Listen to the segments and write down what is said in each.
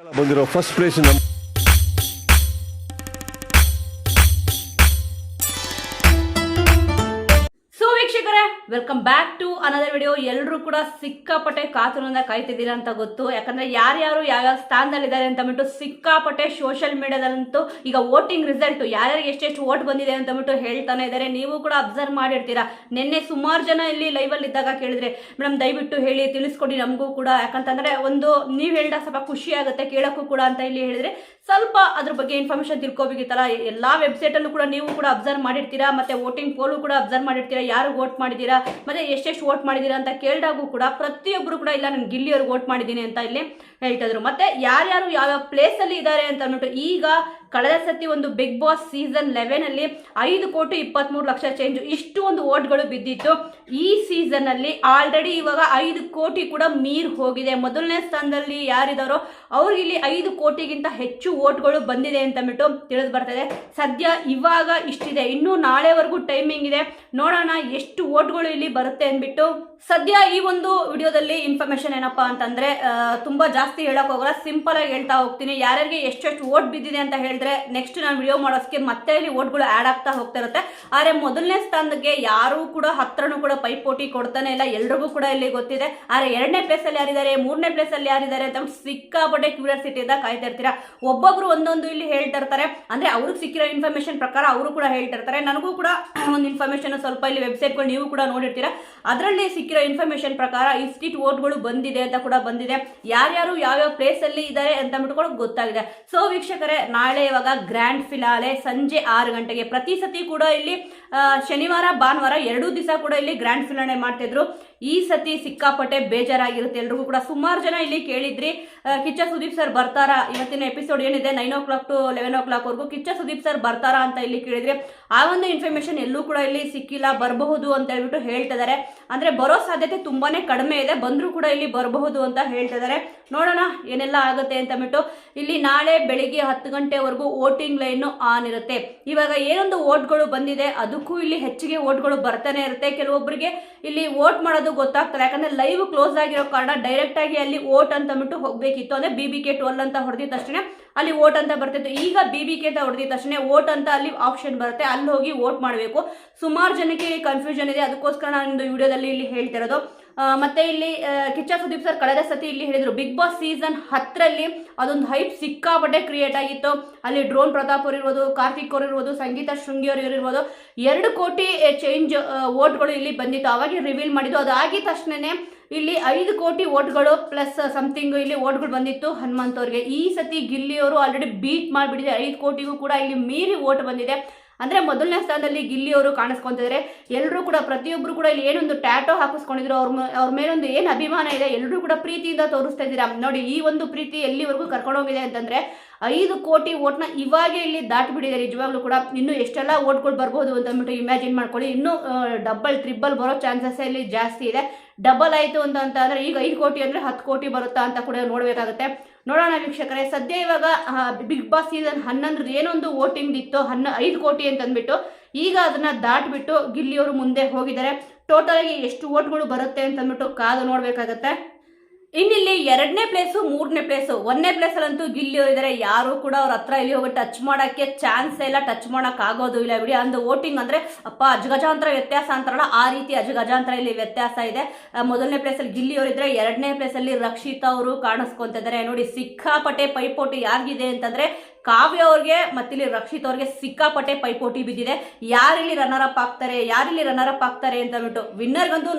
ಬಂದಿರೋ first place ವೀಕ್ಷಕರೇ, welcome back to another video. ಎಲ್ಲರೂ ಕೂಡ ಸಿಕ್ಕಾಪಟ್ಟೆ ಕಾತುರದಿಂದ ಕಾಯ್ತಿದ್ದೀರಾ ಅಂತ ಗೊತ್ತು. ಯಾಕಂದ್ರೆ ಯಾರ್ಯಾರು ಯಾವ್ಯಾವ ಸ್ಥಾನದಲ್ಲಿದ್ದಾರೆ ಅಂತ ಬಿಟ್ಟು ಸಿಕ್ಕಾಪಟ್ಟೆ ಸೋಷಿಯಲ್ ಮೀಡಿಯಾದಲ್ಲಂತೂ ಈಗ ವೋಟಿಂಗ್ ರಿಸಲ್ಟ್ ಯಾರ್ಯಾರಿಗೆ ಎಷ್ಟೆಷ್ಟು ವೋಟ್ ಬಂದಿದೆ ಅಂತ ಬಿಟ್ಟು ಹೇಳ್ತಾನೆ ಇದ್ದಾರೆ. ನೀವು ಕೂಡ ಅಬ್ಸರ್ವ್ ಮಾಡಿರ್ತೀರಾ. ನಿನ್ನೆ ಸುಮಾರು ಜನ ಇಲ್ಲಿ ಲೈವ್ ಅಲ್ಲಿ ಇದ್ದಾಗ ಕೇಳಿದ್ರೆ, ಮೇಡಮ್ ದಯವಿಟ್ಟು ಹೇಳಿ, ತಿಳಿಸ್ಕೊಡಿ ನಮಗೂ ಕೂಡ, ಯಾಕಂತಂದ್ರೆ ಒಂದು ನೀವು ಹೇಳಿದಾಗ ಸ್ವಲ್ಪ ಖುಷಿ ಆಗುತ್ತೆ ಕೇಳಕ್ಕೂ ಕೂಡ ಅಂತ ಇಲ್ಲಿ ಹೇಳಿದ್ರೆ ಸ್ವಲ್ಪ ಅದ್ರ ಬಗ್ಗೆ ಇನ್ಫಾರ್ಮೇಶನ್ ತಿಳ್ಕೊಬೇಕಿತ್ತಲ್ಲ. ಎಲ್ಲಾ ವೆಬ್ಸೈಟ್ ಅಲ್ಲೂ ಕೂಡ ನೀವು ಕೂಡ ಅಬ್ಸರ್ವ್ ಮಾಡಿರ್ತೀರಾ, ಮತ್ತೆ ವೋಟಿಂಗ್ ಪೋಲು ಕೂಡ ಅಬ್ಸರ್ವ್ ಮಾಡಿರ್ತೀರಾ, ಯಾರು ವೋಟ್ ಮಾಡಿದ್ದೀರಾ ಮತ್ತೆ ಎಷ್ಟೆಷ್ಟು ವೋಟ್ ಮಾಡಿದ್ದೀರಾ ಅಂತ ಕೇಳಿದಾಗೂ ಕೂಡ ಪ್ರತಿಯೊಬ್ಬರು ಕೂಡ ಇಲ್ಲ ನಾನು ಗಿಲ್ಲಿಯವ್ರಿಗೆ ವೋಟ್ ಮಾಡಿದ್ದೀನಿ ಅಂತ ಇಲ್ಲಿ ಹೇಳ್ತಿದ್ರು. ಮತ್ತೆ ಯಾರ್ಯಾರು ಯಾವ್ಯಾವ ಪ್ಲೇಸ್ ಅಲ್ಲಿ ಇದ್ದಾರೆ ಅಂತ ಅಂದ್ಬಿಟ್ಟು ಈಗ ಕಳೆದ ಸತಿ ಒಂದು ಬಿಗ್ ಬಾಸ್ ಸೀಸನ್ 11 ಅಲ್ಲಿ 5,23,00,000 ಚೇಂಜ್ ಇಷ್ಟು ಒಂದು ವೋಟ್ಗಳು ಬಿದ್ದಿತ್ತು. ಈ ಸೀಸನ್ ಅಲ್ಲಿ ಆಲ್ರೆಡಿ ಇವಾಗ 5 ಕೋಟಿ ಕೂಡ ಮೀರ್ ಹೋಗಿದೆ. ಮೊದಲನೇ ಸ್ಥಾನದಲ್ಲಿ ಯಾರಿದಾರೋ ಅವ್ರಿಗೆ ಇಲ್ಲಿ 5 ಕೋಟಿಗಿಂತ ಹೆಚ್ಚು ವೋಟ್ಗಳು ಬಂದಿದೆ ಅಂತ ಅಂದ್ಬಿಟ್ಟು ತಿಳಿದು ಬರ್ತದೆ. ಸದ್ಯ ಇವಾಗ ಇಷ್ಟಿದೆ, ಇನ್ನು ನಾಳೆವರೆಗೂ ಟೈಮಿಂಗ್ ಇದೆ, ನೋಡೋಣ ಎಷ್ಟು ವೋಟ್ಗಳು ಇಲ್ಲಿ ಬರುತ್ತೆ ಅಂದ್ಬಿಟ್ಟು. ಸದ್ಯ ಈ ಒಂದು ವಿಡಿಯೋದಲ್ಲಿ ಇನ್ಫಾರ್ಮೇಶನ್ ಏನಪ್ಪಾ ಅಂತಂದ್ರೆ ತುಂಬಾ ಜಾಸ್ತಿ ಹೇಳಕ್ ಹೋಗಲ್ಲ, ಸಿಂಪಲ್ ಆಗಿ ಹೇಳ್ತಾ ಹೋಗ್ತೀನಿ. ಯಾರ್ಯಾರಿಗೆ ಎಷ್ಟೆಷ್ಟು ವೋಟ್ ಬಿದ್ದಿದೆ ಅಂತ ಹೇಳಿದ್ರೆ ನೆಕ್ಸ್ಟ್ ನಾನು ವಿಡಿಯೋ ಮಾಡೋದಕ್ಕೆ ಮತ್ತೆ ಇಲ್ಲಿ ವೋಟ್ಗಳು ಆಡ್ ಆಗ್ತಾ ಹೋಗ್ತಾ ಇರುತ್ತೆ. ಆದ್ರೆ ಮೊದಲನೇ ಸ್ಥಾನಕ್ಕೆ ಯಾರು ಕೂಡ ಹತ್ರನೂ ಕೂಡ ಪೈಪೋಟಿ ಕೊಡ್ತಾನೆ ಇಲ್ಲ, ಎಲ್ರಿಗೂ ಕೂಡ ಇಲ್ಲಿ ಗೊತ್ತಿದೆ. ಆದ್ರೆ 2ನೇ ಪ್ಲೇಸ್ ಅಲ್ಲಿ ಯಾರಿದ್ದಾರೆ, 3ನೇ ಪ್ಲೇಸ್ ಅಲ್ಲಿ ಯಾರಿದ್ದಾರೆ ಅಂತ ಸಿಕ್ಕಾಪಟ್ಟೆ ಕ್ಯೂರಿಯಾಸಿಟಿ ಇಂದ ಕಾಯ್ತಾ ಇರ್ತೀರಾ. ಒಬ್ಬೊಬ್ರು ಒಂದೊಂದು ಇಲ್ಲಿ ಹೇಳ್ತಾ ಇರ್ತಾರೆ, ಅಂದ್ರೆ ಅವ್ರಿಗೆ ಸಿಕ್ಕಿರೋ ಇನ್ಫಾರ್ಮೇಶನ್ ಪ್ರಕಾರ ಅವರು ಕೂಡ ಹೇಳ್ತಾ ಇರ್ತಾರೆ. ನನಗೂ ಕೂಡ ಒಂದು ಇನ್ಫಾರ್ಮೇಶನ್ ಸ್ವಲ್ಪ ಇಲ್ಲಿ ವೆಬ್ಸೈಟ್ಗಳು ನೀವು ಕೂಡ ನೋಡಿರ್ತೀರಾ, ಅದರಲ್ಲಿ ಸಿಕ್ಕಿರೋ ಇನ್ಫಾರ್ಮೇಶನ್ ಪ್ರಕಾರ ಇಷ್ಟಿಟ್ ವೋಟ್ಗಳು ಬಂದಿದೆ ಅಂತ ಕೂಡ ಬಂದಿದೆ. ಯಾರ್ಯಾರು ಯಾವ್ಯಾವ ಪ್ಲೇಸ್ ಅಲ್ಲಿ ಇದ್ದಾರೆ ಅಂತ ಅಂದ್ಬಿಟ್ಟು ಗೊತ್ತಾಗಿದೆ. ಸೊ ವೀಕ್ಷಕರೇ, ನಾಳೆ ಇವಾಗ ಗ್ರ್ಯಾಂಡ್ ಫಿನಾಲೆ ಸಂಜೆ 6 ಗಂಟೆಗೆ. ಪ್ರತಿ ಸತಿ ಕೂಡ ಇಲ್ಲಿ ಶನಿವಾರ ಭಾನುವಾರ 2 ದಿವಸ ಕೂಡ ಇಲ್ಲಿ ಗ್ರ್ಯಾಂಡ್ ಫಿನಾಲೆ ಮಾಡ್ತಿದ್ರು. ಈ ಸತಿ ಸಿಕ್ಕಾಪಟ್ಟೆ ಬೇಜಾರಾಗಿರುತ್ತೆ ಎಲ್ರಿಗೂ ಕೂಡ. ಸುಮಾರು ಜನ ಇಲ್ಲಿ ಕೇಳಿದ್ರಿ ಕಿಚ್ಚ ಸುದೀಪ್ ಸರ್ ಬರ್ತಾರಾ, ಇವತ್ತಿನ ಎಪಿಸೋಡ್ ಏನಿದೆ 9 o'clock to 11 o'clock ವರೆಗೂ ಕಿಚ್ಚ ಸುದೀಪ್ ಸರ್ ಬರ್ತಾರಾ ಅಂತ ಇಲ್ಲಿ ಕೇಳಿದ್ರೆ ಆ ಒಂದು ಇನ್ಫಾರ್ಮೇಶನ್ ಎಲ್ಲೂ ಕೂಡ ಇಲ್ಲಿ ಸಿಕ್ಕಿಲ್ಲ. ಬರಬಹುದು ಅಂತ ಹೇಳ್ಬಿಟ್ಟು ಹೇಳ್ತಿದ್ದಾರೆ. ಅಂದ್ರೆ ಬರೋ ಸಾಧ್ಯತೆ ತುಂಬಾನೇ ಕಡಿಮೆ ಇದೆ, ಬಂದ್ರು ಕೂಡ ಇಲ್ಲಿ ಬರಬಹುದು ಅಂತ ಹೇಳ್ತಿದ್ದಾರೆ. ನೋಡೋಣ ಏನೆಲ್ಲ ಆಗುತ್ತೆ ಅಂತ ಅಂದ್ಬಿಟ್ಟು. ಇಲ್ಲಿ ನಾಳೆ ಬೆಳಿಗ್ಗೆ 10 ಗಂಟೆವರೆಗೂ ವೋಟಿಂಗ್ ಲೈನ್ ಆನ್ ಇರುತ್ತೆ. ಇವಾಗ ಏನೊಂದು ವೋಟ್ಗಳು ಬಂದಿದೆ ಅದಕ್ಕೂ ಇಲ್ಲಿ ಹೆಚ್ಚಿಗೆ ವೋಟ್ಗಳು ಬರ್ತಾನೆ ಇರುತ್ತೆ. ಕೆಲವೊಬ್ಬರಿಗೆ ಇಲ್ಲಿ ವೋಟ್ ಮಾಡೋದು ಗೊತ್ತಾಗ್ತದೆ, ಯಾಕಂದ್ರೆ ಲೈವ್ ಕ್ಲೋಸ್ ಆಗಿರೋ ಕಾರಣ ಡೈರೆಕ್ಟ್ ಆಗಿ ಅಲ್ಲಿ ವೋಟ್ ಅಂತ ಅಂದ್ಬಿಟ್ಟು ಹೋಗ್ಬೇಕಿತ್ತು. ಅಂದ್ರೆ BBK 12 ಅಂತ ಹೊಡೆದಿದ ತಕ್ಷಣ ಅಲ್ಲಿ ವೋಟ್ ಅಂತ ಬರ್ತಿತ್ತು. ಈಗ BBK ಅಂತ ಹೊಡೆದಿದ ತಕ್ಷಣ ವೋಟ್ ಅಂತ ಅಲ್ಲಿ ಆಪ್ಷನ್ ಬರುತ್ತೆ, ಅಲ್ಲಿ ಹೋಗಿ ವೋಟ್ ಮಾಡಬೇಕು. ಸುಮಾರು ಜನಕ್ಕೆ ಕನ್ಫ್ಯೂಷನ್ ಇದೆ, ಅದಕ್ಕೋಸ್ಕರ ನಾನು ವಿಡಿಯೋದಲ್ಲಿ ಇಲ್ಲಿ ಹೇಳ್ತಿರೋದು. ಮತ್ತೆ ಇಲ್ಲಿ ಕಿಚ್ಚ ಸುದೀಪ್ ಸರ್ ಕಳೆದ ಸತಿ ಇಲ್ಲಿ ಹೇಳಿದ್ರು ಬಿಗ್ ಬಾಸ್ ಸೀಸನ್ 10ರಲ್ಲಿ ಅದೊಂದು ಹೈಪ್ ಸಿಕ್ಕಾಪಟ್ಟೆ ಕ್ರಿಯೇಟ್ ಆಗಿತ್ತು. ಅಲ್ಲಿ ಡ್ರೋನ್ ಪ್ರತಾಪ್ ಅವರು ಇರ್ಬೋದು, ಕಾರ್ತಿಕ್ ಅವರು ಇರ್ಬೋದು, ಸಂಗೀತ ಶೃಂಗಿ ಅವರು ಇರ್ಬೋದು, 2 ಕೋಟಿ ಚೇಂಜ್ ವೋಟ್ಗಳು ಇಲ್ಲಿ ಬಂದಿತ್ತು. ಅವಾಗ ರಿವೀಲ್ ಮಾಡಿದ್ದು. ಅದಾಗಿದ ತಕ್ಷಣನೇ ಇಲ್ಲಿ 5 ಕೋಟಿ ವೋಟ್ಗಳು ಪ್ಲಸ್ ಸಮಥಿಂಗ್ ಇಲ್ಲಿ ವೋಟ್ಗಳು ಬಂದಿತ್ತು ಹನುಮಂತ್ ಅವ್ರಿಗೆ. ಈ ಸತಿ ಗಿಲ್ಲಿಯವರು ಆಲ್ರೆಡಿ ಬೀಟ್ ಮಾಡಿಬಿಟ್ಟಿದೆ, 5 ಕೋಟಿಗೂ ಕೂಡ ಇಲ್ಲಿ ಮೀರಿ ವೋಟ್ ಬಂದಿದೆ. ಅಂದ್ರೆ ಮೊದಲನೇ ಸ್ಥಾನದಲ್ಲಿ ಗಿಲ್ಲಿ ಅವರು ಕಾಣಿಸ್ಕೊಂತಿದ್ದಾರೆ. ಎಲ್ಲರೂ ಕೂಡ ಪ್ರತಿಯೊಬ್ಬರು ಕೂಡ ಇಲ್ಲಿ ಏನೊಂದು ಟ್ಯಾಟೋ ಹಾಕಿಸ್ಕೊಂಡಿದ್ರು, ಅವ್ರ ಮೇಲೊಂದು ಏನು ಅಭಿಮಾನ ಇದೆ, ಎಲ್ಲರೂ ಕೂಡ ಪ್ರೀತಿಯಿಂದ ತೋರಿಸ್ತಾ ಇದ್ದೀರಾ ನೋಡಿ. ಈ ಒಂದು ಪ್ರೀತಿ ಎಲ್ಲಿವರೆಗೂ ಕರ್ಕೊಂಡೋಗಿದೆ ಅಂತಂದ್ರೆ 5 ಕೋಟಿ ವೋಟ್ನ ಇವಾಗೇ ಇಲ್ಲಿ ದಾಟಿಬಿಟ್ಟಿದೆ. ನಿಜವಾಗ್ಲೂ ಕೂಡ ಇನ್ನು ಎಷ್ಟೆಲ್ಲ ವೋಟ್ಗಳು ಬರ್ಬೋದು ಅಂತ ಅಂದ್ಬಿಟ್ಟು ಇಮ್ಯಾಜಿನ್ ಮಾಡ್ಕೊಳ್ಳಿ. ಇನ್ನೂ ಡಬಲ್ ಟ್ರಿಬಲ್ ಬರೋ ಚಾನ್ಸಸ್ ಇಲ್ಲಿ ಜಾಸ್ತಿ ಇದೆ. ಡಬಲ್ ಆಯಿತು ಅಂತ ಅಂದ್ರೆ ಈಗ 5 ಕೋಟಿ ಅಂದರೆ 10 ಕೋಟಿ ಬರುತ್ತಾ ಅಂತ ಕೂಡ ನೋಡಬೇಕಾಗುತ್ತೆ. ನೋಡೋಣ ವೀಕ್ಷಕರೇ. ಸದ್ಯ ಇವಾಗ ಬಿಗ್ ಬಾಸ್ ಸೀಸನ್ 11 ಏನೊಂದು ವೋಟಿಂಗ್ ಇತ್ತು 5 ಕೋಟಿ ಅಂತ ಅಂದ್ಬಿಟ್ಟು ಈಗ ಅದನ್ನ ದಾಟ್ಬಿಟ್ಟು ಗಿಲ್ಲಿಯವರು ಮುಂದೆ ಹೋಗಿದ್ದಾರೆ. ಟೋಟಲ್ ಆಗಿ ಎಷ್ಟು ವೋಟ್ಗಳು ಬರುತ್ತೆ ಅಂತ ಅಂದ್ಬಿಟ್ಟು ಕಾದು ನೋಡ್ಬೇಕಾಗತ್ತೆ. ಇನ್ನಿಲ್ಲಿ 2ನೇ ಪ್ಲೇಸು 3ನೇ ಪ್ಲೇಸು 1ನೇ ಪ್ಲೇಸಲ್ಲಂತೂ ಗಿಲ್ಲಿಯವರು ಇದ್ದಾರೆ. ಯಾರು ಕೂಡ ಅವ್ರ ಹತ್ರ ಇಲ್ಲಿ ಹೋಗಿ ಟಚ್ ಮಾಡೋಕ್ಕೆ ಚಾನ್ಸ್ ಇಲ್ಲ, ಟಚ್ ಮಾಡೋಕೆ ಆಗೋದು ಇಲ್ಲ ಬಿಡಿ. ಅಂದು ವೋಟಿಂಗ್ ಅಂದರೆ ಅಪ್ಪ ಅಜಗಜಾಂತರ ವ್ಯತ್ಯಾಸ ಅಂತಾರಲ್ಲ, ಆ ರೀತಿ ಅಜಗಜಾಂತರ ಇಲ್ಲಿ ವ್ಯತ್ಯಾಸ ಇದೆ. ಮೊದಲನೇ ಪ್ಲೇಸಲ್ಲಿ ಗಿಲ್ಲಿಯವರು ಇದ್ರೆ, 2ನೇ ಪ್ಲೇಸಲ್ಲಿ ರಕ್ಷಿತಾ ಅವರು ಕಾಣಿಸ್ಕೊಂತಿದ್ದಾರೆ. ನೋಡಿ ಸಿಕ್ಕಾಪಟ್ಟೆ ಪೈಪೋಟಿ ಆಗಿದೆ ಅಂತಂದ್ರೆ ಕಾವ್ಯ ಅವ್ರಿಗೆ ಮತ್ತಿಲ್ಲಿ ರಕ್ಷಿತ್ ಅವ್ರಿಗೆ ಸಿಕ್ಕಾಪಟ್ಟೆ ಪೈಪೋಟಿ ಬಿದ್ದಿದೆ. ಯಾರಿಲ್ಲಿ ರನ್ನರ್ ಅಪ್ ಆಗ್ತಾರೆ ಅಂತ ಅಂದ್ಬಿಟ್ಟು ವಿನ್ನರ್ಗಂತೂ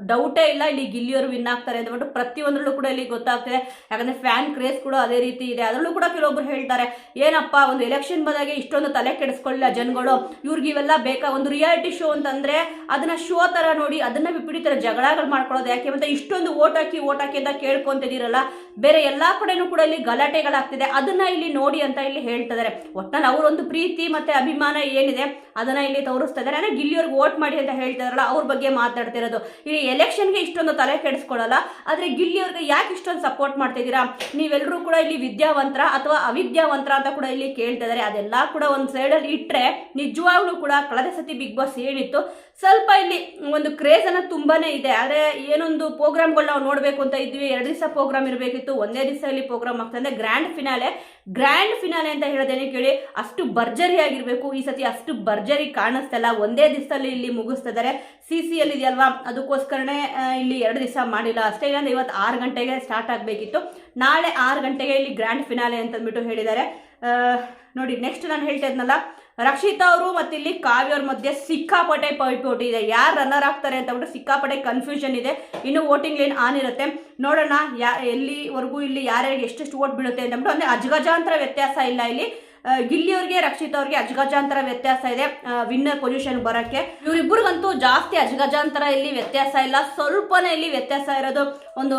ಡೌಟೇ ಇಲ್ಲ, ಇಲ್ಲಿ ಗಿಲ್ಲಿಯವರು ವಿನ್ ಆಗ್ತಾರೆ ಅಂತ ಅಂದ್ಬಿಟ್ಟು ಪ್ರತಿಯೊಂದರಲ್ಲೂ ಕೂಡ ಇಲ್ಲಿ ಗೊತ್ತಾಗ್ತಿದೆ. ಯಾಕಂದ್ರೆ ಫ್ಯಾನ್ ಕ್ರೇಜ್ ಕೂಡ ಅದೇ ರೀತಿ ಇದೆ. ಅದರಲ್ಲೂ ಕೂಡ ಕೆಲವೊಬ್ರು ಹೇಳ್ತಾರೆ, ಏನಪ್ಪ ಒಂದು ಎಲೆಕ್ಷನ್ ಬಂದಾಗೆ ಇಷ್ಟೊಂದು ತಲೆ ಕೆಡಿಸ್ಕೊಳ್ಳಿಲ್ಲ ಜನಗಳು, ಇವ್ರಿಗೆ ಇವೆಲ್ಲ ಬೇಕಾ? ಒಂದು ರಿಯಾಲಿಟಿ ಶೋ ಅಂತಂದ್ರೆ ಅದನ್ನ ಶೋ ತರ ನೋಡಿ ಅದನ್ನ ಬಿಟ್ಬಿಡಿತಾರೆ, ಜಗಳಗಳು ಮಾಡ್ಕೊಳ್ಳೋದು ಯಾಕೆ? ಮತ್ತೆ ಇಷ್ಟೊಂದು ಓಟ್ ಹಾಕಿ ಅಂತ ಕೇಳ್ಕೊಂತಿದ್ದೀರಲ್ಲ, ಬೇರೆ ಎಲ್ಲಾ ಕಡೆನೂ ಕೂಡ ಇಲ್ಲಿ ಗಲಾಟೆಗಳಾಗ್ತಿದೆ, ಅದನ್ನ ಇಲ್ಲಿ ನೋಡಿ ಅಂತ ಇಲ್ಲಿ ಹೇಳ್ತಿದ್ದಾರೆ. ಒಟ್ನಲ್ಲಿ ಅವರೊಂದು ಪ್ರೀತಿ ಮತ್ತೆ ಅಭಿಮಾನ ಏನಿದೆ ಅದನ್ನ ಇಲ್ಲಿ ತೋರಿಸ್ತಾ ಇದ್ದಾರೆ. ಅಂದ್ರೆ ಗಿಲ್ಲಿಯವ್ರಿಗೆ ವೋಟ್ ಮಾಡಿ ಅಂತ ಹೇಳ್ತಾರಲ್ಲ, ಅವ್ರ ಬಗ್ಗೆ ಮಾತಾಡ್ತಿರೋದು. ಇಲ್ಲಿ ಎಲೆಕ್ಷನ್ಗೆ ಇಷ್ಟೊಂದು ತಲೆ ಕೆಡಿಸ್ಕೊಳ್ಳಲ್ಲ, ಆದ್ರೆ ಗಿಲ್ಲಿಯವ್ರಿಗೆ ಯಾಕೆ ಇಷ್ಟೊಂದು ಸಪೋರ್ಟ್ ಮಾಡ್ತಿದ್ದೀರಾ? ನೀವೆಲ್ಲರೂ ಕೂಡ ಇಲ್ಲಿ ವಿದ್ಯಾವಂತರ ಅಥವಾ ಅವಿದ್ಯಾವಂತರ ಅಂತ ಕೂಡ ಇಲ್ಲಿ ಕೇಳ್ತಿದ್ದಾರೆ. ಅದೆಲ್ಲ ಕೂಡ ಒಂದು ಸೈಡಲ್ಲಿ ಇಟ್ಟರೆ ನಿಜವಾಗ್ಲೂ ಕೂಡ ಕಳೆದ ಸತಿ ಬಿಗ್ ಬಾಸ್ ಏನಿತ್ತು ಸ್ವಲ್ಪ ಇಲ್ಲಿ ಒಂದು ಕ್ರೇಜ್ ಅನ್ನೋದು ತುಂಬಾನೇ ಇದೆ. ಆದ್ರೆ ಏನೊಂದು ಪ್ರೋಗ್ರಾಮ್ಗಳು ನಾವು ನೋಡ್ಬೇಕು ಅಂತ ಇದ್ವಿ, 2 ದಿವಸ ಪ್ರೋಗ್ರಾಮ್ ಇರಬೇಕಿತ್ತು, ಇತ್ತು. ಒಂದೇ ದಿವಸ ಇಲ್ಲಿ ಪ್ರೋಗ್ರಾಮ್ ಆಗ್ತಾ ಇದೆ. ಗ್ರ್ಯಾಂಡ್ ಫಿನಾಲೆ ಅಂತ ಹೇಳೋದೇನೆ ಕೇಳಿ, ಅಷ್ಟು ಭರ್ಜರಿ ಆಗಿರ್ಬೇಕು. ಈ ಸತಿ ಅಷ್ಟು ಭರ್ಜರಿ ಕಾಣಿಸ್ತಲ್ಲ, ಒಂದೇ ದಿವಸದಲ್ಲಿ ಇಲ್ಲಿ ಮುಗಿಸ್ತಿದ್ದಾರೆ. CCL ಇದೆಯಲ್ವಾ, ಅದಕ್ಕೋಸ್ಕರನೇ ಇಲ್ಲಿ 2 ದಿವಸ ಮಾಡಿಲ್ಲ ಅಷ್ಟೇ. ಇಲ್ಲಾಂದ್ರೆ ಇವತ್ತು 6 ಗಂಟೆಗೆ ಸ್ಟಾರ್ಟ್ ಆಗಬೇಕಿತ್ತು. ನಾಳೆ 6 ಗಂಟೆಗೆ ಇಲ್ಲಿ ಗ್ರ್ಯಾಂಡ್ ಫಿನಾಲೆ ಅಂತಂದ್ಬಿಟ್ಟು ಹೇಳಿದ್ದಾರೆ. ನೋಡಿ, ನೆಕ್ಸ್ಟ್ ನಾನು ಹೇಳ್ತಾ ಇದ್ನಲ್ಲ, ರಕ್ಷಿತಾ ಅವರು ಮತ್ತು ಇಲ್ಲಿ ಕಾವ್ಯ ಅವ್ರ ಮಧ್ಯೆ ಸಿಕ್ಕಾಪಟ್ಟೆ ಪೈಪೋಟಿ ಇದೆ. ಯಾರು ರನ್ನರ್ ಆಗ್ತಾರೆ ಅಂತ ಬಿಟ್ಟು ಸಿಕ್ಕಾಪಟ್ಟೆ ಕನ್ಫ್ಯೂಷನ್ ಇದೆ. ಇನ್ನು ವೋಟಿಂಗ್ ಲೈನ್ ಆನ್ ಇರುತ್ತೆ, ನೋಡೋಣ ಎಲ್ಲಿವರೆಗೂ ಇಲ್ಲಿ ಯಾರ್ಯಾರಿಗೆ ಎಷ್ಟೆಷ್ಟು ವೋಟ್ ಬೀಳುತ್ತೆ ಅಂತಂದ್ಬಿಟ್ಟು. ಅಂದರೆ ಅಜಗಜಾಂತರ ವ್ಯತ್ಯಾಸ ಇಲ್ಲ ಇಲ್ಲಿ. ಗಿಲ್ಲಿ ಅವ್ರಿಗೆ, ರಕ್ಷಿತಾ ಅವ್ರಿಗೆ ಅಜಗಜಾಂತರ ವ್ಯತ್ಯಾಸ ಇದೆ ವಿನ್ನರ್ ಪೊಸಿಷನ್ ಬರೋಕ್ಕೆ. ಇವರಿಬ್ಬರಿಗಂತೂ ಜಾಸ್ತಿ ಅಜಗಜಾಂತರ ಇಲ್ಲಿ ವ್ಯತ್ಯಾಸ ಇಲ್ಲ, ಸ್ವಲ್ಪನೇ ಇಲ್ಲಿ ವ್ಯತ್ಯಾಸ ಇರೋದು. ಒಂದು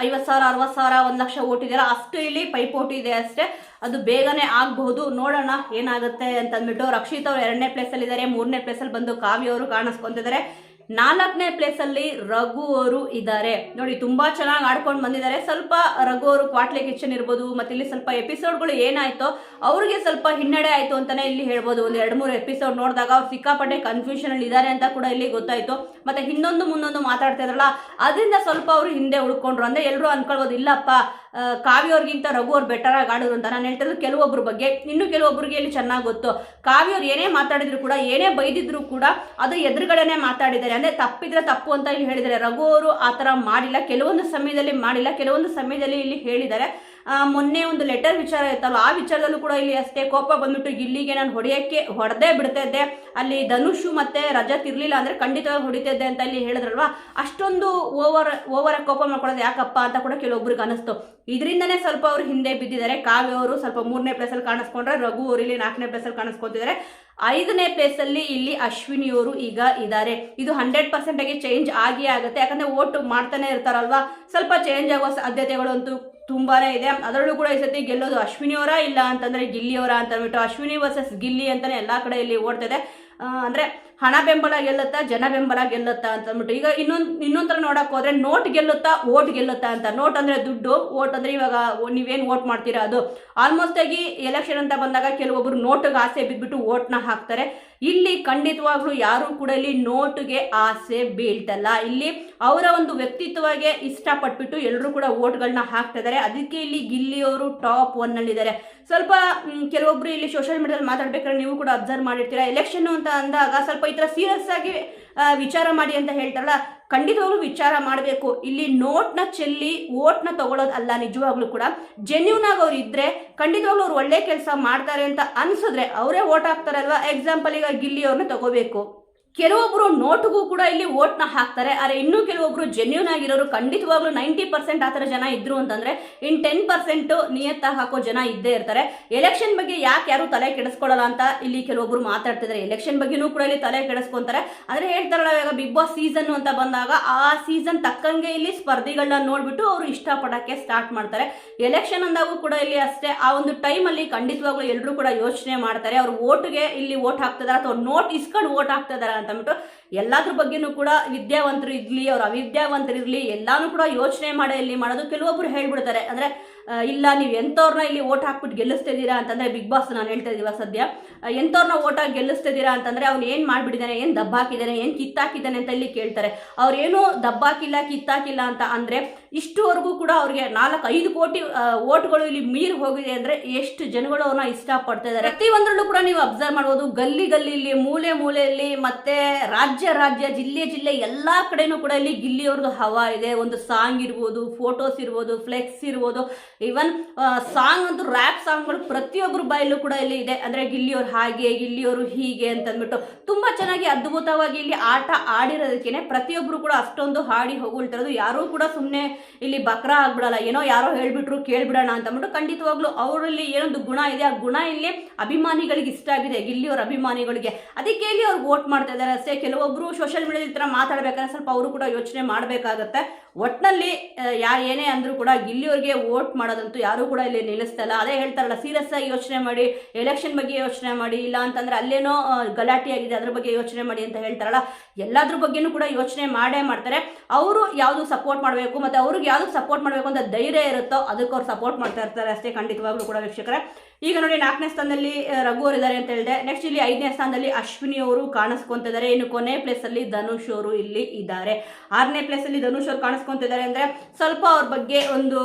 50,000, 60,000, 1,00,000 ವೋಟ್ ಇದೆಯಲ್ಲ, ಅಷ್ಟು ಇಲ್ಲಿ ಪೈಪೋಟಿ ಇದೆ ಅಷ್ಟೇ. ಅದು ಬೇಗನೆ ಆಗಬಹುದು, ನೋಡೋಣ ಏನಾಗುತ್ತೆ ಅಂತಂದ್ಬಿಟ್ಟು. ರಕ್ಷಿತಾ ಅವರು 2ನೇ ಪ್ಲೇಸಲ್ಲಿ ಇದ್ದಾರೆ. 3ನೇ ಪ್ಲೇಸಲ್ಲಿ ಬಂದು ಕಾವ್ಯ ಅವರು ಕಾಣಿಸ್ಕೊಂತಿದ್ದಾರೆ. 4ನೇ ಪ್ಲೇಸಲ್ಲಿ ರಘು ಅವರು ಇದ್ದಾರೆ. ನೋಡಿ, ತುಂಬಾ ಚೆನ್ನಾಗಿ ಆಡ್ಕೊಂಡು ಬಂದಿದ್ದಾರೆ. ಸ್ವಲ್ಪ ರಘು ಅವರು ಕ್ವಾಟ್ಲೆ ಕಿಚನ್ ಇರ್ಬೋದು, ಮತ್ತೆ ಇಲ್ಲಿ ಸ್ವಲ್ಪ ಎಪಿಸೋಡ್ಗಳು ಏನಾಯ್ತೋ ಅವ್ರಿಗೆ ಸ್ವಲ್ಪ ಹಿನ್ನಡೆ ಆಯ್ತು ಅಂತಾನೆ ಇಲ್ಲಿ ಹೇಳ್ಬೋದು. ಒಂದು 2-3 ಎಪಿಸೋಡ್ ನೋಡಿದಾಗ ಅವ್ರು ಸಿಕ್ಕಾಪಟ್ಟೆ ಕನ್ಫ್ಯೂಷನ್ ಅಲ್ಲಿ ಇದ್ದಾರೆ ಅಂತ ಕೂಡ ಇಲ್ಲಿ ಗೊತ್ತಾಯ್ತು. ಮತ್ತೆ ಹಿಂದೊಂದು ಮುಂದೊಂದು ಮಾತಾಡ್ತಾ ಇದ್ರಲ್ಲ, ಅದರಿಂದ ಸ್ವಲ್ಪ ಅವರು ಹಿಂದೆ ಉಳ್ಕೊಂಡ್ರು. ಅಂದ್ರೆ ಎಲ್ಲರೂ ಅನ್ಕೊಳ್ಬೋದು, ಇಲ್ಲಪ್ಪ ಕಾವ್ಯ ಅವ್ರಿಗಿಂತ ರಘು ಅವ್ರು ಬೆಟರ್ ಆಗಿ ಆಡಿದ್ರು ಅಂತ. ನಾನು ಹೇಳ್ತಿರೋದು ಕೆಲವೊಬ್ಬರ ಬಗ್ಗೆ. ಇನ್ನು ಕೆಲವೊಬ್ಬರಿಗೆ ಇಲ್ಲಿ ಚೆನ್ನಾಗಿ ಗೊತ್ತು. ಕಾವ್ಯ ಅವ್ರು ಏನೇ ಮಾತಾಡಿದ್ರು ಕೂಡ, ಏನೇ ಬೈದಿದ್ರು ಕೂಡ ಅದು ಎದುರುಗಡೆನೆ ಮಾತಾಡಿದ್ದಾರೆ. ಅಂದ್ರೆ ತಪ್ಪಿದ್ರೆ ತಪ್ಪು ಅಂತ ಇಲ್ಲಿ ಹೇಳಿದ್ದಾರೆ. ರಘು ಅವರು ಆ ಥರ ಮಾಡಿಲ್ಲ, ಕೆಲವೊಂದು ಸಮಯದಲ್ಲಿ ಮಾಡಿಲ್ಲ, ಕೆಲವೊಂದು ಸಮಯದಲ್ಲಿ ಇಲ್ಲಿ ಹೇಳಿದ್ದಾರೆ. ಮೊನ್ನೆ ಒಂದು ಲೆಟರ್ ವಿಚಾರ ಇತ್ತಲ್ಲ, ಆ ವಿಚಾರದಲ್ಲೂ ಕೂಡ ಇಲ್ಲಿ ಅಷ್ಟೇ ಕೋಪ ಬಂದ್ಬಿಟ್ಟು ಗಿಲ್ಲಿಗೆ ನಾನು ಹೊಡೆದೇ ಬಿಡ್ತಾ ಇದ್ದೆ, ಅಲ್ಲಿ ಧನುಷ್ ಮತ್ತೆ ರಜತ್ ಇರ್ಲಿಲ್ಲ ಅಂದ್ರೆ ಖಂಡಿತವಾಗಿ ಹೊಡಿತಾ ಇದ್ದೆ ಅಂತ ಇಲ್ಲಿ ಹೇಳಿದ್ರಲ್ವಾ. ಅಷ್ಟೊಂದು ಓವರ್ ಕೋಪ ಮಾಡ್ಕೊಳ್ಳೋದು ಯಾಕಪ್ಪ ಅಂತ ಕೂಡ ಕೆಲವೊಬ್ರಿಗೆ ಅನಿಸ್ತು. ಇದರಿಂದನೇ ಸ್ವಲ್ಪ ಅವರು ಹಿಂದೆ ಬಿದ್ದಿದ್ದಾರೆ. ಕಾವ್ಯ ಅವರು ಸ್ವಲ್ಪ 3ನೇ ಪ್ಲೇಸಲ್ಲಿ ಕಾಣಿಸ್ಕೊಂಡ್ರೆ, ರಘು ಅವರು ಇಲ್ಲಿ 4ನೇ ಪ್ಲೇಸಲ್ಲಿ ಕಾಣಿಸ್ಕೊತಿದ್ದಾರೆ. 5ನೇ ಪ್ಲೇಸಲ್ಲಿ ಇಲ್ಲಿ ಅಶ್ವಿನಿ ಅವರು ಈಗ ಇದ್ದಾರೆ. ಇದು 100% ಚೇಂಜ್ ಆಗುತ್ತೆ. ಯಾಕಂದ್ರೆ ವೋಟ್ ಮಾಡ್ತಾನೆ ಇರ್ತಾರಲ್ವಾ, ಸ್ವಲ್ಪ ಚೇಂಜ್ ಆಗೋ ಸಾಧ್ಯತೆಗಳು ಅಂತೂ ತುಂಬಾನೇ ಇದೆ. ಅದರಲ್ಲೂ ಕೂಡ ಈ ಸತಿ ಗೆಲ್ಲೋದು ಅಶ್ವಿನಿ ಅವರ ಇಲ್ಲ ಅಂತಂದ್ರೆ ಗಿಲ್ಲಿ ಅವರ ಅಂತ ಅಂದ್ಬಿಟ್ಟು, ಅಶ್ವಿನಿ ವರ್ಸಸ್ ಗಿಲ್ಲಿ ಅಂತಾನೆ ಎಲ್ಲಾ ಕಡೆ ಇಲ್ಲಿ ಓಡ್ತಿದೆ. ಅಂದ್ರೆ ಹಣ ಬೆಂಬಲ ಗೆಲ್ಲುತ್ತಾ, ಜನ ಬೆಂಬಲ ಗೆಲ್ಲುತ್ತಾ ಅಂತ ಅಂದ್ಬಿಟ್ಟು. ಈಗ ಇನ್ನೊಂಥರ ನೋಡಕ್ ಹೋದ್ರೆ, ನೋಟ್ ಗೆಲ್ಲುತ್ತಾ, ವೋಟ್ ಗೆಲ್ಲುತ್ತಾ ಅಂತ. ನೋಟ್ ಅಂದ್ರೆ ದುಡ್ಡು, ವೋಟ್ ಅಂದ್ರೆ ಇವಾಗ ನೀವೇನು ವೋಟ್ ಮಾಡ್ತೀರಾ ಅದು. ಆಲ್ಮೋಸ್ಟ್ ಆಗಿ ಎಲೆಕ್ಷನ್ ಅಂತ ಬಂದಾಗ ಕೆಲವೊಬ್ರು ನೋಟ್ಗೆ ಆಸೆ ಬಿದ್ಬಿಟ್ಟು ವೋಟ್ನ ಹಾಕ್ತಾರೆ. ಇಲ್ಲಿ ಖಂಡಿತವಾಗ್ಲೂ ಯಾರು ಕೂಡ ಇಲ್ಲಿ ನೋಟ್ಗೆ ಆಸೆ ಬೀಳ್ತಲ್ಲ. ಇಲ್ಲಿ ಅವರ ಒಂದು ವ್ಯಕ್ತಿತ್ವಗೆ ಇಷ್ಟಪಟ್ಬಿಟ್ಟು ಎಲ್ಲರೂ ಕೂಡ ವೋಟ್ಗಳನ್ನ ಹಾಕ್ತಾ ಇದ್ದಾರೆ. ಅದಕ್ಕೆ ಇಲ್ಲಿ ಗಿಲ್ಲಿ ಅವರು ಟಾಪ್ 1 ಅಲ್ಲಿ ಇದ್ದಾರೆ. ಸ್ವಲ್ಪ ಕೆಲವೊಬ್ರು ಇಲ್ಲಿ ಸೋಷಿಯಲ್ ಮೀಡಿಯಾದಲ್ಲಿ ಮಾತಾಡ್ಬೇಕಾದ್ರೆ ನೀವು ಕೂಡ ಅಬ್ಸರ್ವ್ ಮಾಡಿರ್ತೀರಾ, ಎಲೆಕ್ಷನ್ ಅಂತ ಅಂದಾಗ ಸ್ವಲ್ಪ ಈ ತರ ಸೀರಿಯಸ್ ಆಗಿ ವಿಚಾರ ಮಾಡಿ ಅಂತ ಹೇಳ್ತಾರಲ್ಲ, ಖಂಡಿತವಾಗ್ಲೂ ವಿಚಾರ ಮಾಡಬೇಕು. ಇಲ್ಲಿ ನೋಟ್ನ ಚೆಲ್ಲಿ ವೋಟ್ನ ತಗೊಳ್ಳೋದು ಅಲ್ಲ, ನಿಜವಾಗ್ಲೂ ಕೂಡ ಜೆನ್ಯೂನ್ ಆಗಿ ಅವ್ರು ಇದ್ರೆ ಖಂಡಿತವಾಗ್ಲೂ ಅವ್ರು ಒಳ್ಳೆ ಕೆಲಸ ಮಾಡ್ತಾರೆ ಅಂತ ಅನ್ಸಿದ್ರೆ ಅವರೇ ವೋಟ್ ಹಾಕ್ತಾರಲ್ವಾ. ಎಕ್ಸಾಂಪಲ್ ಈಗ ಗಿಲ್ಲಿ ಅವ್ರನ್ನ ತಗೋಬೇಕು. ಕೆಲವೊಬ್ರು ನೋಟ್ಗೂ ಕೂಡ ಇಲ್ಲಿ ವೋಟ್ನ ಹಾಕ್ತಾರೆ. ಆದರೆ ಇನ್ನೂ ಕೆಲವೊಬ್ರು ಜೆನ್ಯೂನ್ ಆಗಿರೋರು ಖಂಡಿತವಾಗ್ಲೂ 90% ಆ ಥರ ಜನ ಇದ್ರು ಅಂತಂದ್ರೆ ಇನ್ 10% ನಿಯತ್ತಾಗಿ ಹಾಕೋ ಜನ ಇದ್ದೇ ಇರ್ತಾರೆ. ಎಲೆಕ್ಷನ್ ಬಗ್ಗೆ ಯಾರು ತಲೆ ಕೆಡಿಸ್ಕೊಳ್ಳಲ್ಲ ಅಂತ ಇಲ್ಲಿ ಕೆಲವೊಬ್ರು ಮಾತಾಡ್ತಿದ್ದಾರೆ. ಎಲೆಕ್ಷನ್ ಬಗ್ಗೆನೂ ಕೂಡ ಇಲ್ಲಿ ತಲೆ ಕೆಡಿಸ್ಕೊಂತಾರೆ. ಅಂದ್ರೆ ಹೇಳ್ತಾರಲ್ಲ, ಇವಾಗ ಬಿಗ್ ಬಾಸ್ ಸೀಸನ್ ಅಂತ ಬಂದಾಗ ಆ ಸೀಸನ್ ತಕ್ಕಂಗೆ ಇಲ್ಲಿ ಸ್ಪರ್ಧಿಗಳನ್ನ ನೋಡ್ಬಿಟ್ಟು ಅವರು ಇಷ್ಟಪಡಕ್ಕೆ ಸ್ಟಾರ್ಟ್ ಮಾಡ್ತಾರೆ. ಎಲೆಕ್ಷನ್ ಅಂದಾಗೂ ಕೂಡ ಇಲ್ಲಿ ಅಷ್ಟೇ, ಆ ಒಂದು ಟೈಮಲ್ಲಿ ಖಂಡಿತವಾಗ್ಲೂ ಎಲ್ಲರೂ ಕೂಡ ಯೋಚನೆ ಮಾಡ್ತಾರೆ, ಅವ್ರು ವೋಟ್ಗೆ ಇಲ್ಲಿ ವೋಟ್ ಹಾಕ್ತಿದಾರ ಅಥವಾ ನೋಟ್ ಇಸ್ಕೊಂಡು ವೋಟ್ ಹಾಕ್ತಿದಾರ ಅಂತಂದ್ಬಿಟ್ಟು. ಎಲ್ಲಾದ್ರ ಬಗ್ಗೆನೂ ಕೂಡ ವಿದ್ಯಾವಂತರು ಇರ್ಲಿ, ಅವ್ರು ಅವಿದ್ಯಾವಂತರು ಇರ್ಲಿ, ಎಲ್ಲಾನು ಕೂಡ ಯೋಚನೆ ಮಾಡಿ ಇಲ್ಲಿ ಮಾಡೋದು. ಕೆಲವೊಬ್ರು ಹೇಳ್ಬಿಡ್ತಾರೆ, ಅಂದ್ರೆ ಇಲ್ಲ ನೀವು ಎಂಥವ್ರನ್ನ ಇಲ್ಲಿ ಓಟ್ ಹಾಕ್ಬಿಟ್ಟು ಗೆಲ್ಲಿಸ್ತಿದ್ದೀರಾ ಅಂತಂದ್ರೆ, ಬಿಗ್ ಬಾಸ್ ನಾನು ಹೇಳ್ತಾ ಇದೀವ ಸದ್ಯ, ಎಂಥವ್ರನ್ನ ಓಟ್ ಹಾಕಿ ಗೆಲ್ಲಿಸ್ತಿದ್ದೀರಾ ಅಂತಂದ್ರೆ ಅವ್ನು ಏನ್ ಮಾಡ್ಬಿಟ್ಟಿದ್ದಾನೆ, ಏನ್ ದಬ್ಬಾಕಿದ್ದಾನೆ, ಏನ್ ಕಿತ್ತಾಕಿದ್ದಾನೆ ಅಂತ ಇಲ್ಲಿ ಕೇಳ್ತಾರೆ. ಅವ್ರೇನು ದಬ್ಬಾಕಿಲ್ಲ, ಕಿತ್ತಾಕಿಲ್ಲ ಅಂತ ಅಂದ್ರೆ ಇಷ್ಟುವರೆಗೂ ಕೂಡ ಅವ್ರಿಗೆ 4-5 ಕೋಟಿ ಓಟ್ಗಳು ಇಲ್ಲಿ ಮೀರಿ ಹೋಗಿದೆ ಅಂದ್ರೆ ಎಷ್ಟು ಜನಗಳು ಅವ್ರನ್ನ ಇಷ್ಟಪಡ್ತಾ ಇದ್ದಾರೆ. ಪ್ರತಿಯೊಂದರಲ್ಲೂ ಕೂಡ ನೀವು ಅಬ್ಸರ್ವ್ ಮಾಡ್ಬೋದು, ಗಲ್ಲಿ ಮೂಲೆಯಲ್ಲಿ ಮತ್ತೆ ರಾಜ್ಯ ಜಿಲ್ಲೆ ಎಲ್ಲಾ ಕಡೆನೂ ಕೂಡ ಇಲ್ಲಿ ಗಿಲ್ಲಿ ಅವ್ರದ್ದು ಹವಾ ಇದೆ. ಒಂದು ಸಾಂಗ್ ಇರ್ಬೋದು, ಫೋಟೋಸ್ ಇರ್ಬೋದು, ಫ್ಲೆಕ್ಸ್ ಇರ್ಬೋದು, ಈವನ್ ಸಾಂಗ್ ಅಂತೂ ರ್ಯಾಪ್ ಸಾಂಗ್ಗಳು ಪ್ರತಿಯೊಬ್ಬರು ಬಾಯಲ್ಲೂ ಕೂಡ ಇಲ್ಲಿ ಇದೆ. ಅಂದ್ರೆ ಗಿಲ್ಲಿಯವ್ರು ಹಾಗೆ, ಗಿಲ್ಲಿಯವರು ಹೀಗೆ ಅಂತಂದ್ಬಿಟ್ಟು ತುಂಬಾ ಚೆನ್ನಾಗಿ ಅದ್ಭುತವಾಗಿ ಇಲ್ಲಿ ಆಟ ಆಡಿರೋದಕ್ಕೇನೆ ಪ್ರತಿಯೊಬ್ರು ಕೂಡ ಅಷ್ಟೊಂದು ಹಾಡಿ ಹೋಗ್ತಿರೋದು. ಯಾರೂ ಕೂಡ ಸುಮ್ಮನೆ ಇಲ್ಲಿ ಬಕ್ರಾ ಆಗ್ಬಿಡಲ್ಲ, ಏನೋ ಯಾರೋ ಹೇಳ್ಬಿಟ್ರು ಕೇಳ್ಬಿಡೋಣ ಅಂತಂದ್ಬಿಟ್ಟು. ಖಂಡಿತವಾಗ್ಲೂ ಅವರಲ್ಲಿ ಏನೊಂದು ಗುಣ ಇದೆ, ಆ ಗುಣ ಇಲ್ಲಿ ಅಭಿಮಾನಿಗಳಿಗೆ ಇಷ್ಟ ಆಗಿದೆ, ಗಿಲ್ಲಿಯವ್ರ ಅಭಿಮಾನಿಗಳಿಗೆ. ಅದಕ್ಕೆ ಇಲ್ಲಿ ಅವ್ರು ವೋಟ್ ಮಾಡ್ತಾ ಇದ್ದಾರೆ ಅಷ್ಟೇ. ಕೆಲವೊಬ್ರು ಸೋಷಿಯಲ್ ಮೀಡಿಯಾದ ಈ ತರ ಮಾತಾಡ್ಬೇಕಾದ್ರೆ ಸ್ವಲ್ಪ ಅವರು ಕೂಡ ಯೋಚನೆ ಮಾಡಬೇಕಾಗತ್ತೆ. ಒಟ್ಟಿನಲ್ಲಿ ಏನೇ ಅಂದ್ರೂ ಕೂಡ ಗಿಲ್ಲಿಯವ್ರಿಗೆ ವೋಟ್ ಮಾಡೋದಂತೂ ಯಾರು ಕೂಡ ಇಲ್ಲಿ ನಿಲ್ಲಿಸ್ತಾ ಇಲ್ಲ. ಅದೇ ಹೇಳ್ತಾರಲ್ಲ, ಸೀರಿಯಸ್ ಆಗಿ ಯೋಚನೆ ಮಾಡಿ, ಎಲೆಕ್ಷನ್ ಬಗ್ಗೆ ಯೋಚನೆ ಮಾಡಿ, ಇಲ್ಲ ಅಂತಂದ್ರೆ ಅಲ್ಲೇನೋ ಗಲಾಟೆ ಆಗಿದೆ ಅದ್ರ ಬಗ್ಗೆ ಯೋಚನೆ ಮಾಡಿ ಅಂತ ಹೇಳ್ತಾರಲ್ಲ, ಎಲ್ಲಾದ್ರ ಬಗ್ಗೆನೂ ಕೂಡ ಯೋಚನೆ ಮಾಡೇ ಮಾಡ್ತಾರೆ. ಅವರು ಯಾವ್ದು ಸಪೋರ್ಟ್ ಮಾಡಬೇಕು ಮತ್ತೆ ಅವ್ರಿಗೆ ಯಾವ್ದು ಸಪೋರ್ಟ್ ಮಾಡಬೇಕು ಅಂತ ಧೈರ್ಯ ಇರುತ್ತೋ ಅದಕ್ಕೆ ಅವ್ರು ಸಪೋರ್ಟ್ ಮಾಡ್ತಾ ಇರ್ತಾರೆ ಅಷ್ಟೇ. ಖಂಡಿತವಾಗ್ಲೂ ಕೂಡ ವೀಕ್ಷಕರೇ, ಈಗ ನೋಡಿ 4ನೇ ಸ್ಥಾನದಲ್ಲಿ ರಘು ಅವರು ಇದ್ದಾರೆ ಅಂತ ಹೇಳಿದೆ. ನೆಕ್ಸ್ಟ್ ಇಲ್ಲಿ 5ನೇ ಸ್ಥಾನದಲ್ಲಿ ಅಶ್ವಿನಿ ಅವರು ಕಾಣಿಸ್ಕೊಂತಿದ್ದಾರೆ. ಇನ್ನು ಕೊನೆ ಪ್ಲೇಸ್ ಅಲ್ಲಿ ಧನುಷ್ ಅವರು ಇಲ್ಲಿ ಇದ್ದಾರೆ. 6ನೇ ಪ್ಲೇಸ್ ಅಲ್ಲಿ ಧನುಷ್ ಅವರು ಕಾಣಿಸ್ಕೊಂತಿದ್ದಾರೆ. ಅಂದ್ರೆ ಸ್ವಲ್ಪ ಅವ್ರ ಬಗ್ಗೆ ಒಂದು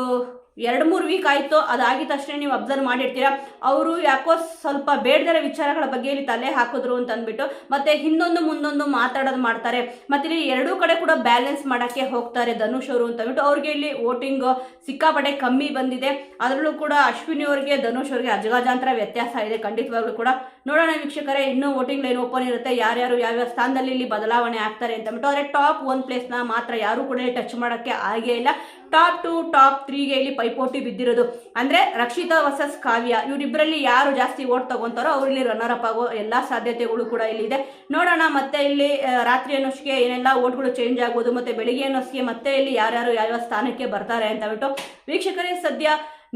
2-3 ವೀಕ್ ಆಯಿತು. ಅದಾಗಿದ ತಕ್ಷಣ ನೀವು ಅಬ್ಸರ್ವ್ ಮಾಡಿರ್ತೀರಾ, ಅವರು ಯಾಕೋ ಸ್ವಲ್ಪ ಬೇಡದಿರೋ ವಿಚಾರಗಳ ಬಗ್ಗೆ ಇಲ್ಲಿ ತಲೆ ಹಾಕಿದ್ರು ಅಂತ ಅಂದ್ಬಿಟ್ಟು ಮತ್ತೆ ಹಿಂದೊಂದು ಮುಂದೊಂದು ಮಾತಾಡೋದು ಮಾಡ್ತಾರೆ. ಮತ್ತೆ ಇಲ್ಲಿ ಎರಡೂ ಕಡೆ ಕೂಡ ಬ್ಯಾಲೆನ್ಸ್ ಮಾಡೋಕ್ಕೆ ಹೋಗ್ತಾರೆ ಧನುಷ್ ಅವರು ಅಂತ ಅಂದ್ಬಿಟ್ಟು ಅವ್ರಿಗೆ ಇಲ್ಲಿ ವೋಟಿಂಗ್ ಸಿಕ್ಕಾಪಟ್ಟೆ ಕಮ್ಮಿ ಬಂದಿದೆ. ಅದರಲ್ಲೂ ಕೂಡ ಅಶ್ವಿನಿ ಅವ್ರಿಗೆ ಧನುಷ್ ಅವ್ರಿಗೆ ಅಜಗಜಾಂತರ ವ್ಯತ್ಯಾಸ ಇದೆ ಖಂಡಿತವಾಗ್ಲೂ ಕೂಡ. ನೋಡೋಣ ವೀಕ್ಷಕರೇ, ಇನ್ನೂ ವೋಟಿಂಗ್ ಲೈನ್ ಓಪನ್ ಇರುತ್ತೆ, ಯಾರ್ಯಾರು ಯಾವ್ಯಾವ ಸ್ಥಾನದಲ್ಲಿ ಇಲ್ಲಿ ಬದಲಾವಣೆ ಆಗ್ತಾರೆ ಅಂತ ಅಂದ್ಬಿಟ್ಟು. ಆದರೆ ಟಾಪ್ 1 ಪ್ಲೇಸ್ನ ಮಾತ್ರ ಯಾರು ಕೂಡ ಟಚ್ ಮಾಡೋಕ್ಕೆ ಆಗೇ ಇಲ್ಲ. ಟಾಪ್ 2 ಟಾಪ್ 3ಗೆ ಇಲ್ಲಿ ಪೈಪೋಟಿ ಬಿದ್ದಿರೋದು. ಅಂದರೆ ರಕ್ಷಿತಾ ವರ್ಸಸ್ ಕಾವ್ಯ, ಇವರಿಬ್ಬರಲ್ಲಿ ಯಾರು ಜಾಸ್ತಿ ವೋಟ್ ತಗೊಂತಾರೋ ಅವ್ರು ಇಲ್ಲಿ ರನ್ನರ್ ಅಪ್ ಆಗೋ ಎಲ್ಲ ಸಾಧ್ಯತೆಗಳು ಕೂಡ ಇಲ್ಲಿದೆ. ನೋಡೋಣ ಮತ್ತೆ ಇಲ್ಲಿ ರಾತ್ರಿ ಅನ್ನೋಷ್ಗೆ ಏನೆಲ್ಲ ವೋಟ್ಗಳು ಚೇಂಜ್ ಆಗ್ಬೋದು, ಮತ್ತೆ ಬೆಳಿಗ್ಗೆ ಅನ್ನೋಷ್ಗೆ ಮತ್ತೆ ಇಲ್ಲಿ ಯಾರ್ಯಾರು ಯಾವ್ಯಾವ ಸ್ಥಾನಕ್ಕೆ ಬರ್ತಾರೆ ಅಂತ ಬಿಟ್ಟು. ವೀಕ್ಷಕರೇ, ಸದ್ಯ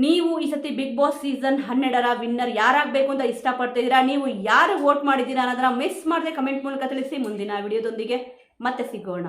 ನೀವು ಈ ಸತಿ ಬಿಗ್ ಬಾಸ್ ಸೀಸನ್ 12ರ ವಿನ್ನರ್ ಯಾರಾಗಬೇಕು ಅಂತ ಇಷ್ಟಪಡ್ತಿದ್ದೀರಾ? ನೀವು ಯಾರು ವೋಟ್ ಮಾಡಿದ್ದೀರಾ ಅನ್ನೋದನ್ನ ಮಿಸ್ ಮಾಡದೆ ಕಮೆಂಟ್ ಮೂಲಕ ತಿಳಿಸಿ. ಮುಂದಿನ ವಿಡಿಯೋದೊಂದಿಗೆ ಮತ್ತೆ ಸಿಗೋಣ.